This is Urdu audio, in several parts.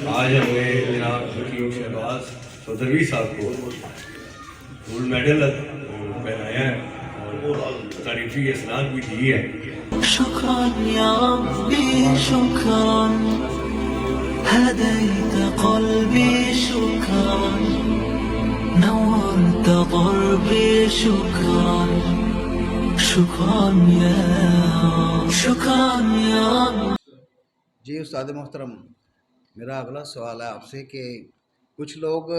آج ہمیں جناب حکیم شہباز چودھری صاحب کو گولڈ میڈل پہنایا ہے اور تعریفی اسناد بھی دی ہے. شكرا يا ربي شكرا هديت قلبي شكرا نورت ضربي شكرا شكرا يا رب. جی استاد محترم، میرا اگلا سوال ہے آپ سے کہ کچھ لوگ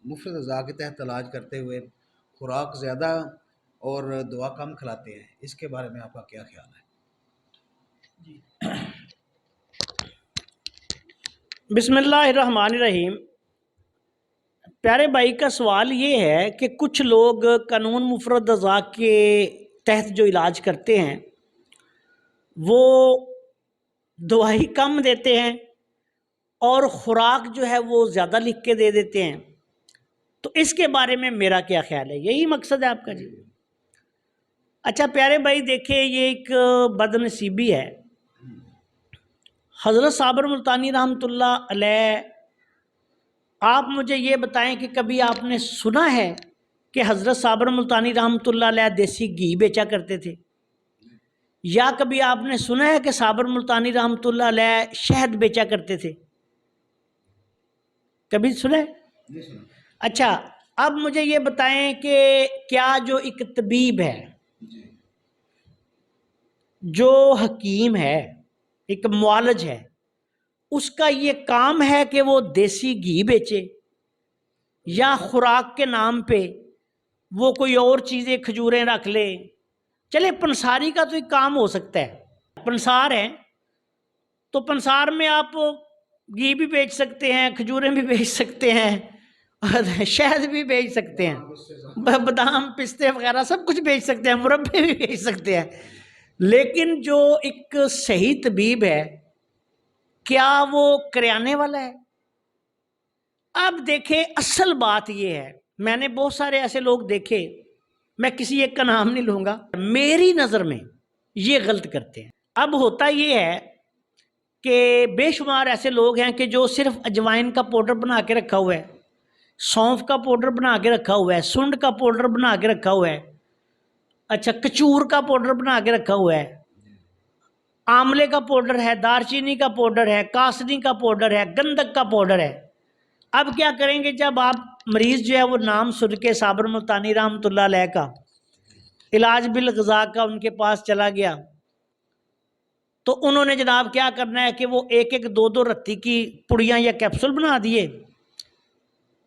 مفت غذا کے تحت علاج کرتے ہوئے خوراک زیادہ اور دوا کم کھلاتے ہیں، اس کے بارے میں آپ کا کیا خیال ہے؟ بسم اللہ الرحمن الرحیم. پیارے بھائی کا سوال یہ ہے کہ کچھ لوگ قانون مفرد غذا کے تحت جو علاج کرتے ہیں وہ دوائی کم دیتے ہیں اور خوراک جو ہے وہ زیادہ لکھ کے دے دیتے ہیں، تو اس کے بارے میں میرا کیا خیال ہے؟ یہی مقصد ہے آپ کا؟ جی اچھا پیارے بھائی دیکھیں، یہ ایک بد نصیبی ہے. حضرت صابر ملتانی رحمۃ اللہ علیہ، آپ مجھے یہ بتائیں کہ کبھی آپ نے سنا ہے کہ حضرت صابر ملتانی رحمۃ اللہ علیہ دیسی گھی بیچا کرتے تھے؟ یا کبھی آپ نے سنا ہے کہ صابر ملتانی رحمۃ اللہ علیہ شہد بیچا کرتے تھے؟ کبھی سنا ہے؟ اچھا اب مجھے یہ بتائیں کہ کیا جو ایک طبیب ہے، جو حکیم ہے، ایک معالج ہے، اس کا یہ کام ہے کہ وہ دیسی گھی بیچے یا خوراک کے نام پہ وہ کوئی اور چیزیں کھجوریں رکھ لے؟ چلے پنساری کا تو ایک کام ہو سکتا ہے، پنسار ہے تو پنسار میں آپ گھی بھی بیچ سکتے ہیں، کھجوریں بھی بیچ سکتے ہیں، اور شہد بھی بیچ سکتے ہیں، بادام پستے وغیرہ سب کچھ بیچ سکتے ہیں، مربے بھی بیچ سکتے ہیں. لیکن جو ایک صحیح طبیب ہے کیا وہ کریانے والا ہے؟ اب دیکھیں اصل بات یہ ہے، میں نے بہت سارے ایسے لوگ دیکھے، میں کسی ایک کا نام نہیں لوں گا، میری نظر میں یہ غلط کرتے ہیں. اب ہوتا یہ ہے کہ بے شمار ایسے لوگ ہیں کہ جو صرف اجوائن کا پاؤڈر بنا کے رکھا ہوا ہے، سونف کا پاؤڈر بنا کے رکھا ہوا ہے، سنڈ کا پاؤڈر بنا کے رکھا ہوا ہے، اچھا کچور کا پاؤڈر بنا کے رکھا ہوا ہے، آملے کا پاؤڈر ہے، دارچینی کا پاؤڈر ہے، کاسنی کا پاؤڈر ہے، گندک کا پاؤڈر ہے. اب کیا کریں گے، جب آپ مریض جو ہے وہ نام سن کے صابر ملتانی رحمۃ اللہ علیہ کا علاج بالغذا کا ان کے پاس چلا گیا، تو انہوں نے جناب کیا کرنا ہے کہ وہ ایک ایک دو دو رتی کی پڑیاں یا کیپسول بنا دیے،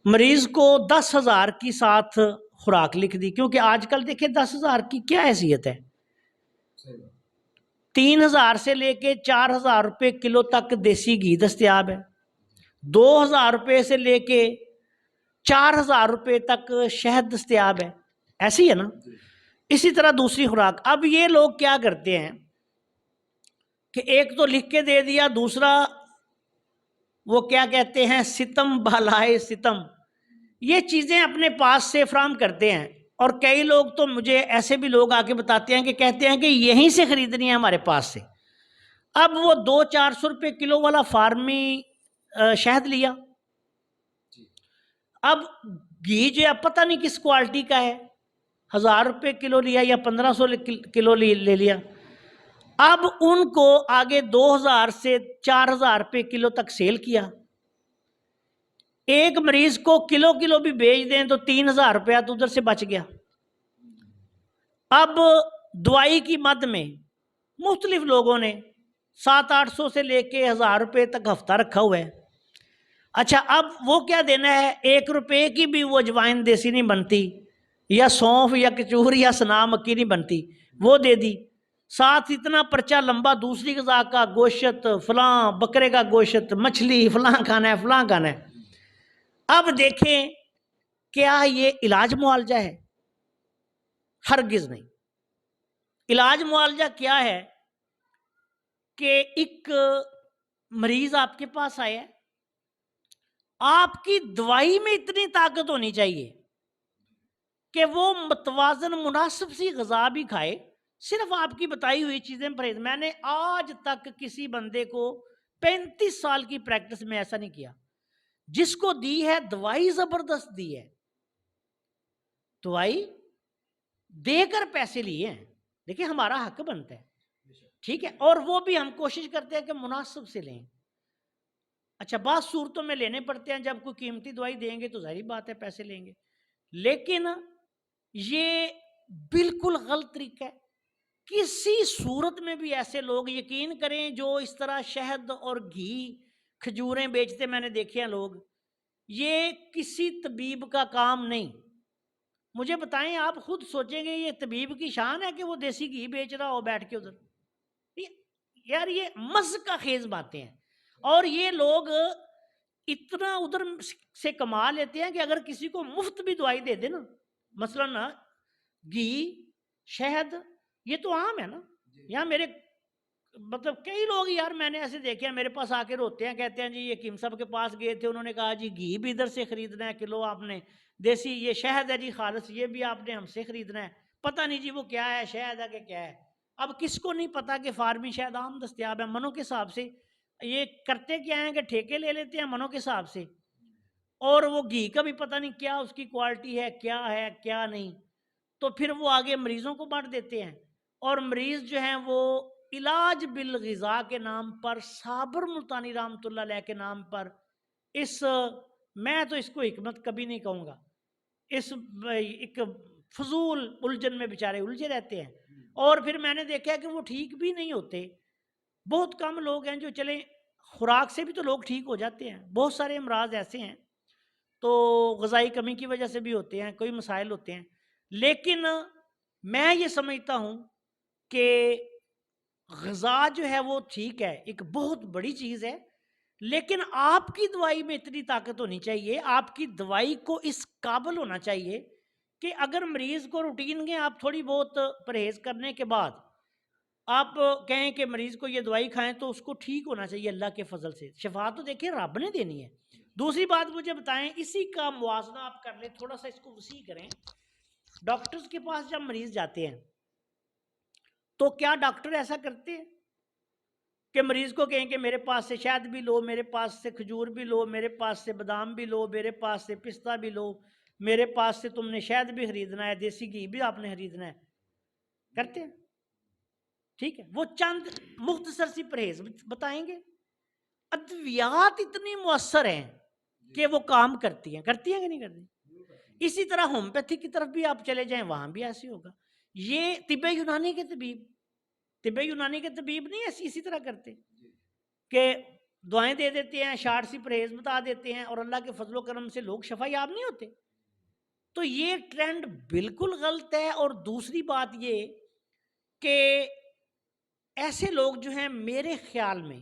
مریض کو 10,000 کی ساتھ خوراک لکھ دی. کیونکہ آج کل دیکھیں 10,000 کی کیا حیثیت ہے، 3,000 سے لے کے 4,000 روپے کلو تک دیسی گھی دستیاب ہے، 2,000 روپے سے لے کے 4,000 روپے تک شہد دستیاب ہے. ایسی ہے نا؟ اسی طرح دوسری خوراک. اب یہ لوگ کیا کرتے ہیں کہ ایک تو لکھ کے دے دیا، دوسرا وہ کیا کہتے ہیں ستم بالائے ستم، یہ چیزیں اپنے پاس سے فراہم کرتے ہیں. اور کئی لوگ تو مجھے ایسے بھی لوگ آ کے بتاتے ہیں کہ کہتے ہیں کہ یہیں سے خریدنی ہے ہمارے پاس سے. اب وہ 200-400 روپے کلو والا فارمی شہد لیا، اب گھی جو ہے پتہ نہیں کس کوالٹی کا ہے، 1,000 روپے کلو لیا یا 1,500 کلو لے لیا. اب ان کو آگے 2,000 سے 4,000 روپے کلو تک سیل کیا. ایک مریض کو کلو کلو بھی بیچ دیں تو 3,000 روپیہ تو ادھر سے بچ گیا. اب دوائی کی مد میں مختلف لوگوں نے 700-800 سے لے کے 1,000 روپے تک ہفتہ رکھا ہوا ہے. اچھا اب وہ کیا دینا ہے، 1 روپے کی بھی وہ اجوائن دیسی نہیں بنتی، یا سونف یا کچور یا سنا مکی نہیں بنتی، وہ دے دی. ساتھ اتنا پرچہ لمبا دوسری غذا کا، گوشت فلاں، بکرے کا گوشت، مچھلی فلاں کھانا ہے فلاں کھانا ہے. اب دیکھیں کیا یہ علاج معالجہ ہے؟ ہرگز نہیں. علاج معالجہ کیا ہے کہ ایک مریض آپ کے پاس آیا ہے، آپ کی دوائی میں اتنی طاقت ہونی چاہیے کہ وہ متوازن مناسب سی غذا بھی کھائے، صرف آپ کی بتائی ہوئی چیزیں پرہیز. میں نے آج تک کسی بندے کو 35 سال کی پریکٹس میں ایسا نہیں کیا جس کو دی ہے دوائی زبردست دی ہے، دوائی دے کر پیسے لیے ہیں، دیکھیں ہمارا حق بنتا ہے، ٹھیک ہے، اور وہ بھی ہم کوشش کرتے ہیں کہ مناسب سے لیں۔ اچھا بعض صورتوں میں لینے پڑتے ہیں، جب کوئی قیمتی دوائی دیں گے تو ظاہری بات ہے پیسے لیں گے، لیکن یہ بالکل غلط طریقہ ہے۔ کسی صورت میں بھی ایسے لوگ یقین کریں جو اس طرح شہد اور گھی کھجوریں بیچتے میں نے دیکھے ہیں لوگ، یہ کسی طبیب کا کام نہیں۔ مجھے بتائیں، آپ خود سوچیں گے یہ طبیب کی شان ہے کہ وہ دیسی گھی بیچ رہا ہو بیٹھ کے ادھر؟ یار یہ مزہ کا خیز باتیں ہیں، اور یہ لوگ اتنا ادھر سے کما لیتے ہیں کہ اگر کسی کو مفت بھی دوائی دے دے نا، مثلا نا گھی شہد، یہ تو عام ہے نا، یہاں میرے مطلب کئی لوگ یار میں نے ایسے دیکھے ہیں میرے پاس آ کے روتے ہیں، کہتے ہیں جی یہ حکیم صاحب کے پاس گئے تھے، انہوں نے کہا جی گھی بھی ادھر سے خریدنا ہے کلو آپ نے، دیسی یہ شہد ہے جی خالص یہ بھی آپ نے ہم سے خریدنا ہے، پتہ نہیں جی وہ کیا ہے، شہد ہے کہ کیا ہے۔ اب کس کو نہیں پتا کہ فارمی شہد عام دستیاب ہے، منوں کے حساب سے یہ کرتے کیا ہیں کہ ٹھیکے لے لیتے ہیں منوں کے حساب سے، اور وہ گھی کا بھی پتہ نہیں کیا اس کی کوالٹی ہے کیا نہیں، تو پھر وہ آگے مریضوں کو بانٹ دیتے ہیں، اور مریض جو ہیں وہ علاج بالغذا کے نام پر، صابر ملتانی رحمۃ اللہ علیہ کے نام پر، میں تو اس کو حکمت کبھی نہیں کہوں گا، اس ایک فضول الجھن میں بیچارے الجھے رہتے ہیں، اور پھر میں نے دیکھا کہ وہ ٹھیک بھی نہیں ہوتے۔ بہت کم لوگ ہیں جو چلیں خوراک سے بھی تو لوگ ٹھیک ہو جاتے ہیں، بہت سارے امراض ایسے ہیں تو غذائی کمی کی وجہ سے بھی ہوتے ہیں، کوئی مسائل ہوتے ہیں، لیکن میں یہ سمجھتا ہوں کہ غذا جو ہے وہ ٹھیک ہے، ایک بہت بڑی چیز ہے، لیکن آپ کی دوائی میں اتنی طاقت ہونی چاہیے، آپ کی دوائی کو اس قابل ہونا چاہیے کہ اگر مریض کو روٹین کے آپ تھوڑی بہت پرہیز کرنے کے بعد آپ کہیں کہ مریض کو یہ دوائی کھائیں تو اس کو ٹھیک ہونا چاہیے اللہ کے فضل سے، شفا تو دیکھیں رب نے دینی ہے۔ دوسری بات مجھے بتائیں، اسی کا موازنہ آپ کر لیں، تھوڑا سا اس کو وسیع کریں، ڈاکٹرز کے پاس جب مریض جاتے ہیں تو کیا ڈاکٹر ایسا کرتے ہیں کہ مریض کو کہیں کہ میرے پاس سے شہد بھی لو، میرے پاس سے کھجور بھی لو، میرے پاس سے بادام بھی لو، میرے پاس سے پستہ بھی لو، میرے پاس سے تم نے شہد بھی خریدنا ہے، دیسی گھی بھی آپ نے خریدنا ہے؟ کرتے ہیں؟ ٹھیک ہے، وہ چند مختصر سی پرہیز بتائیں گے۔ ادویات اتنی مؤثر ہیں کہ وہ کام کرتی ہیں کہ نہیں کرتی؟ اسی طرح ہومیوپیتھی کی طرف بھی آپ چلے جائیں، وہاں بھی ایسے ہوگا۔ یہ طب یونانی کے طبیب نہیں ایسی اسی طرح کرتے کہ دعائیں دے دیتے ہیں، شارٹ سی پرہیز بتا دیتے ہیں، اور اللہ کے فضل و کرم سے لوگ شفا یاب نہیں ہوتے۔ تو یہ ٹرینڈ بالکل غلط ہے۔ اور دوسری بات یہ کہ ایسے لوگ جو ہیں میرے خیال میں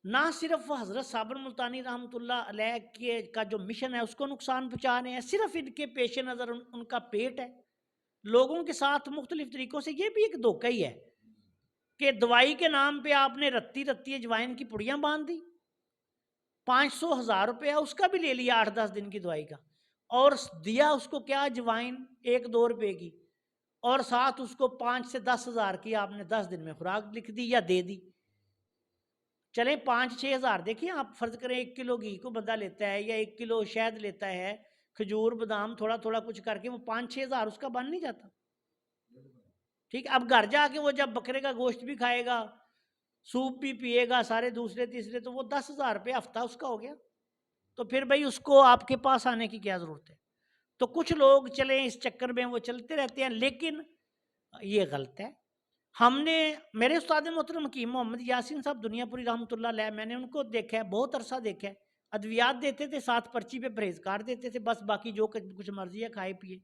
نہ صرف وہ حضرت صابر ملتانی رحمۃ اللہ علیہ کا جو مشن ہے اس کو نقصان پہنچا رہے ہیں، صرف ان کے پیش نظر ان کا پیٹ ہے۔ لوگوں کے ساتھ مختلف طریقوں سے یہ بھی ایک دھوکہ ہی ہے کہ دوائی کے نام پہ آپ نے رتی اجوائن کی پڑیاں باندھ دی، 500,000 روپیہ اس کا بھی لے لیا 8-10 دن کی دوائی کا، اور دیا اس کو کیا اجوائن 1-2 روپے کی، اور ساتھ اس کو 5 سے 10 ہزار کی آپ نے 10 دن میں خوراک لکھ دی یا دے دی۔ چلیں 5-6 ہزار دیکھیں آپ فرض کریں 1 کلو گھی کو بندہ لیتا ہے یا 1 کلو شہد لیتا ہے، کھجور بادام تھوڑا تھوڑا کچھ کر کے وہ 5-6 ہزار اس کا بن نہیں جاتا؟ ٹھیک، اب گھر جا کے وہ جب بکرے کا گوشت بھی کھائے گا، سوپ بھی پیے گا، سارے دوسرے تیسرے، تو وہ 10,000 روپے ہفتہ اس کا ہو گیا۔ تو پھر بھائی اس کو آپ کے پاس آنے کی کیا ضرورت ہے؟ تو کچھ لوگ چلیں اس چکر میں وہ چلتے رہتے ہیں، لیکن یہ غلط ہے۔ ہم نے میرے استاد محترم حکیم محمد یاسین صاحب دنیا پوری رحمۃ اللہ علیہ، میں نے ان کو دیکھا ہے، بہت عرصہ دیکھا ہے، ادویات دیتے تھے، ساتھ پرچی پہ پرہیزگار دیتے تھے، بس باقی جو کچھ مرضی ہے کھائے پیے۔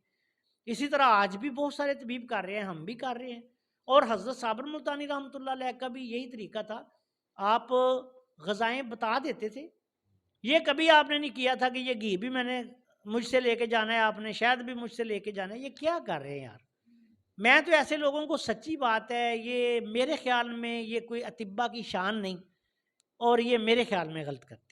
اسی طرح آج بھی بہت سارے طبیب کر رہے ہیں، ہم بھی کر رہے ہیں، اور حضرت صابر ملتانی رحمۃ اللہ علیہ کا بھی یہی طریقہ تھا، آپ غذائیں بتا دیتے تھے۔ یہ کبھی آپ نے نہیں کیا تھا کہ یہ گھی بھی میں نے مجھ سے لے کے جانا ہے، آپ نے شاید بھی مجھ سے لے کے جانا ہے۔ یہ کیا کر رہے ہیں یار؟ میں تو ایسے لوگوں کو، سچی بات ہے، یہ میرے خیال میں یہ کوئی اطباء کی شان نہیں، اور یہ میرے خیال میں غلط کرتے ہیں۔